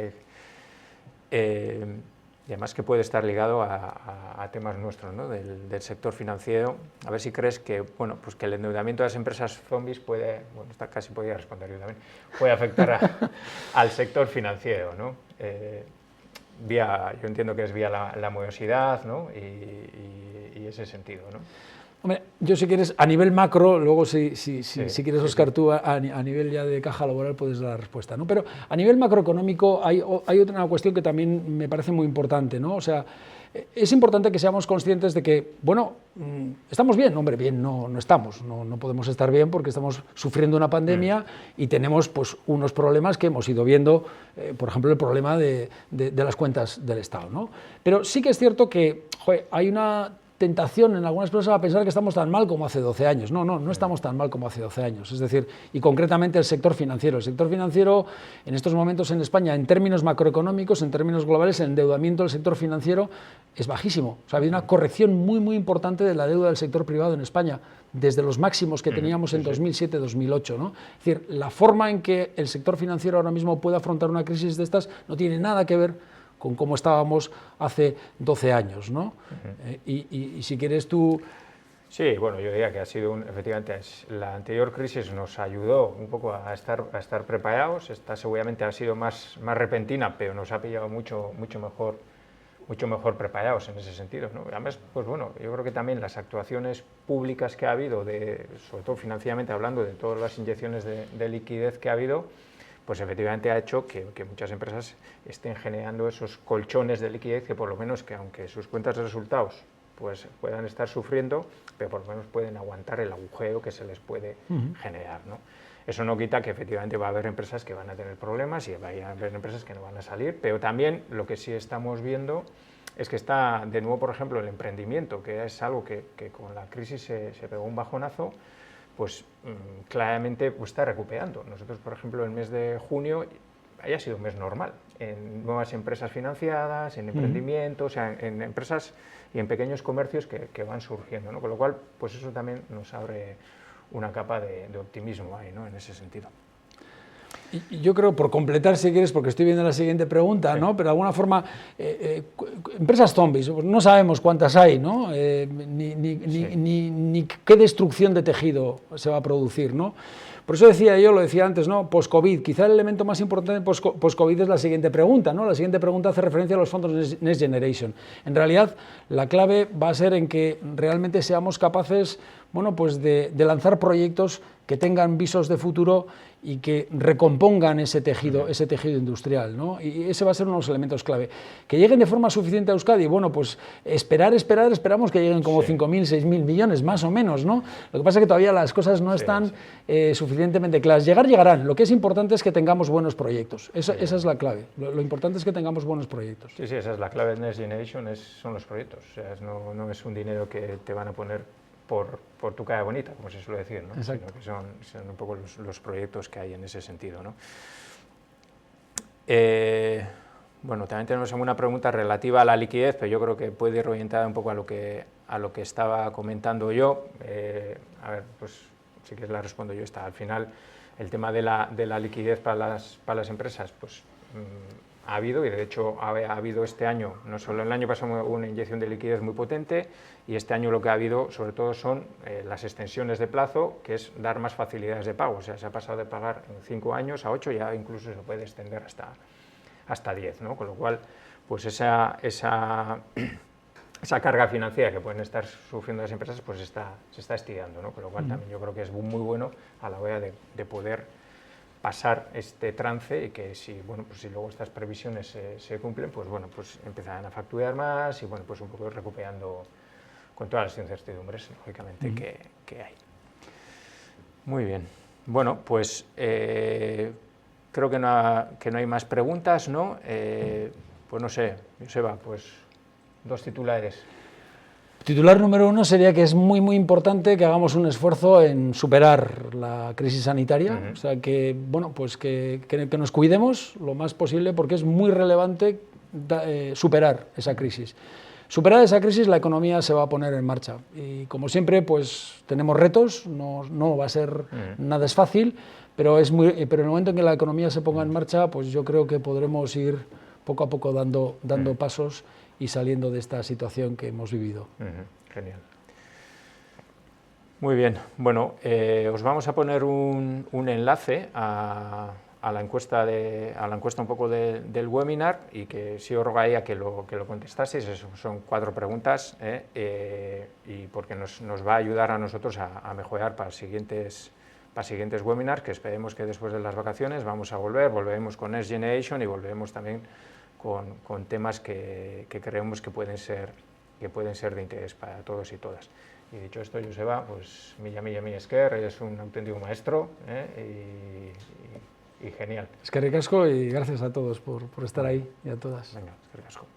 además que puede estar ligado a temas nuestros, ¿no? del sector financiero. A ver si crees que, bueno, pues que el endeudamiento de las empresas zombies puede, bueno, esta casi podría responder yo también, puede afectar al sector financiero, ¿no? Yo entiendo que es vía la morosidad, ¿no? y ese sentido, ¿no? Hombre, yo si quieres, a nivel macro, luego si quieres, Óscar, tú a nivel ya de caja laboral puedes dar la respuesta, ¿no? Pero a nivel macroeconómico hay otra cuestión que también me parece muy importante, ¿no? O sea, es importante que seamos conscientes de que, bueno, estamos bien, hombre, bien no estamos, no podemos estar bien porque estamos sufriendo una pandemia y tenemos pues unos problemas que hemos ido viendo, por ejemplo, el problema de las cuentas del Estado, ¿no? Pero sí que es cierto que, joder, hay una tentación en algunas personas a pensar que estamos tan mal como hace 12 años. No estamos tan mal como hace 12 años. Es decir, y concretamente el sector financiero. El sector financiero, en estos momentos en España, en términos macroeconómicos, en términos globales, el endeudamiento del sector financiero es bajísimo. O sea, ha habido una corrección muy importante de la deuda del sector privado en España, desde los máximos que teníamos en 2007-2008, ¿no? Es decir, la forma en que el sector financiero ahora mismo puede afrontar una crisis de estas no tiene nada que ver con cómo estábamos hace 12 años, ¿no? Y si quieres tú... Sí, bueno, yo diría que ha sido, efectivamente, la anterior crisis nos ayudó un poco a estar preparados. Esta seguramente ha sido más repentina, pero nos ha pillado mucho mejor mucho mejor preparados en ese sentido, ¿no? Además, pues bueno, yo creo que también las actuaciones públicas que ha habido, sobre todo financieramente hablando, de todas las inyecciones de liquidez que ha habido, pues efectivamente ha hecho que muchas empresas estén generando esos colchones de liquidez que por lo menos, que aunque sus cuentas de resultados pues puedan estar sufriendo, pero por lo menos pueden aguantar el agujero que se les puede generar, ¿no? Eso no quita que efectivamente va a haber empresas que van a tener problemas y va a haber empresas que no van a salir, pero también lo que sí estamos viendo es que está de nuevo, por ejemplo, el emprendimiento, que es algo que con la crisis se pegó un bajonazo, pues claramente pues, está recuperando. Nosotros, por ejemplo, el mes de junio haya sido un mes normal, en nuevas empresas financiadas, en emprendimiento, o sea, en empresas y en pequeños comercios que van surgiendo, ¿no? Con lo cual, pues eso también nos abre una capa de optimismo ahí, ¿no? En ese sentido. Y yo creo, por completar, si quieres, porque estoy viendo la siguiente pregunta, ¿no? Pero de alguna forma, empresas zombies, no sabemos cuántas hay, ¿no? Ni qué destrucción de tejido se va a producir, ¿no? Por eso decía yo, lo decía antes, ¿no? Post-COVID, quizá el elemento más importante post-COVID es la siguiente pregunta, ¿no? La siguiente pregunta hace referencia a los fondos Next Generation. En realidad, la clave va a ser en que realmente seamos capaces, bueno, pues de lanzar proyectos que tengan visos de futuro y que recompongan ese tejido industrial, ¿no? Y ese va a ser uno de los elementos clave. Que lleguen de forma suficiente a Euskadi, bueno, pues esperamos que lleguen como 5.000, 6.000 millones, más o menos, ¿no? Lo que pasa es que todavía las cosas no están suficientemente claras. Llegarán. Lo que es importante es que tengamos buenos proyectos. Esa es la clave. Lo importante es que tengamos buenos proyectos. Sí, esa es la clave de Next Generation, son los proyectos. O sea, no es un dinero que te van a poner por tu cara bonita, como se suele decir, ¿no? Sino que son un poco los proyectos que hay en ese sentido, ¿no? Bueno, también tenemos alguna pregunta relativa a la liquidez, pero yo creo que puede ir orientada un poco a lo que estaba comentando yo. A ver, pues si quieres la respondo yo. Al final, el tema de la liquidez para las empresas, pues ha habido, y de hecho ha habido este año, no solo el año pasado hubo una inyección de liquidez muy potente, y este año lo que ha habido sobre todo son las extensiones de plazo, que es dar más facilidades de pago. O sea, se ha pasado de pagar en 5 años a 8, ya incluso se puede extender hasta 10, ¿no? Con lo cual, pues esa carga financiera que pueden estar sufriendo las empresas, pues se está estirando, ¿no? Con lo cual también yo creo que es muy bueno a la hora de poder pasar este trance, y que si luego estas previsiones se cumplen, pues bueno, pues empezarán a facturar más y bueno, pues un poco recuperando con todas las incertidumbres, lógicamente, que hay. Muy bien. Bueno, pues creo que no hay más preguntas, ¿no? Pues no sé, Joseba, pues 2 titulares. Titular número 1 sería que es muy importante que hagamos un esfuerzo en superar la crisis sanitaria, o sea que, bueno, pues que nos cuidemos lo más posible, porque es muy relevante superar esa crisis. Superada esa crisis, la economía se va a poner en marcha y, como siempre, pues tenemos retos, no va a ser nada es fácil, pero en el momento en que la economía se ponga en marcha, pues yo creo que podremos ir poco a poco dando pasos y saliendo de esta situación que hemos vivido. Genial. Muy bien, bueno, os vamos a poner un enlace a la encuesta un poco del webinar, y que sí os rogaría que lo contestaseis. Son 4 preguntas, y porque nos va a ayudar a nosotros a mejorar para siguientes webinars, que esperemos que después de las vacaciones volveremos con Next Generation y volveremos también con temas que creemos que pueden ser de interés para todos y todas. Y dicho esto, Joseba, pues milla esker, eres un auténtico maestro, y genial. Eskerrik asko y gracias a todos por estar ahí y a todas. Venga, eskerrik asko.